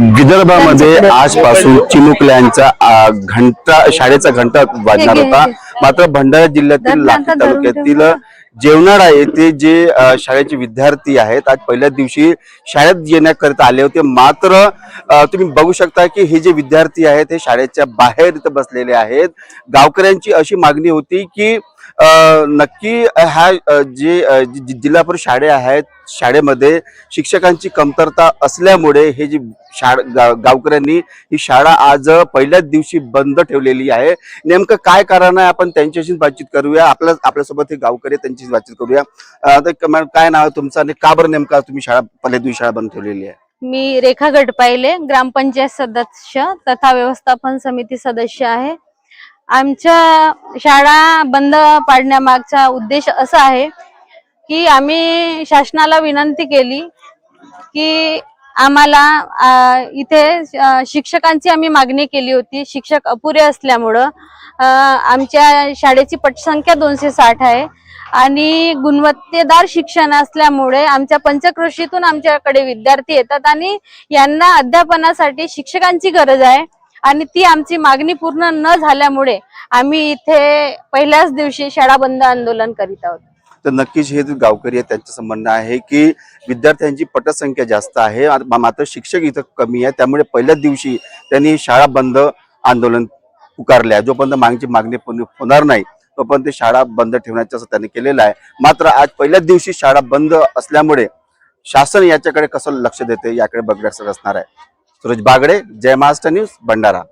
विदर्भामध्ये आजपासून चिमुकल्यांचा घंटा शाळेचा घंटा वाजणार होता। मात्र भंडारा जिल्ह्यातील लाठी तालुक्यातील जेवणारा येथे जे शाळेचे विद्यार्थी आहेत आज पहिल्या दिवशी शाळेत येण्याकरिता आले होते। मात्र तुम्ही बघू शकता की हे जे विद्यार्थी आहेत हे शाळेच्या बाहेर इथे बसलेले आहेत। गावकऱ्यांची अशी मागणी होती की नक्की ह्या जे जिल्हा परिषद शाळा आहेत शाळेमध्ये शिक्षकांची कमतरता असल्यामुळे हे जी गावकऱ्यांनी ही शाळा आज पहिल्याच दिवशी बंद ठेवलेली आहे। नेमकं काय कारण आहे आपण त्यांच्याशी बातचीत करूया। आपल्यासोबत हे गावकरी त्यांच्याशी बातचीत करूया। काय नाव आहे तुमचं आणि का बरं नेमका तुम्ही शाळा पहिल्या दिवशी शाळा बंद ठेवलेली आहे? मी रेखा गटपाइले ग्रामपंचायत सदस्य तथा व्यवस्थापन समिती सदस्य आहे। आमच्या शाळा बंद पाडण्यामागचा उद्देश असा आहे की आम्ही शासनाला विनंती केली की आम्हाला इथे शिक्षकांची आम्ही मागणी केली होती। शिक्षक अपुरे असल्यामुळं आमच्या शाळेची पटसंख्या 260 आहे आणि गुणवत्तेदार शिक्षण असल्यामुळे आमच्या पंचक्रोशीतून आमच्याकडे विद्यार्थी येतात आणि यांना अध्यापनासाठी शिक्षकांची गरज आहे आणि ती आमची मागणी पूर्ण न झाल्यामुळे आम्ही इथे पहिल्याच दिवशी शाळा बंद आंदोलन करीत आहोत। तर नक्कीच हे गावकरी आहेत त्यांचं म्हणणं आहे की विद्यार्थ्यांची पटसंख्या जास्त आहे मात्र शिक्षक इथं कमी आहे, त्यामुळे पहिल्याच दिवशी त्यांनी शाळा बंद आंदोलन पुकारले। जोपर्यंत मागणी पूर्ण होणार नाही तोपर्यंत शाळा बंद ठेवण्याचं असं त्यांनी केलेलं आहे। मात्र आज पहिल्याच दिवशी शाळा बंद असल्यामुळे शासन याच्याकडे कसं लक्ष देते याकडे बघण्याचं असणार आहे। सुरेश बागडे, जय महाराष्ट्र न्यूज, भंडारा।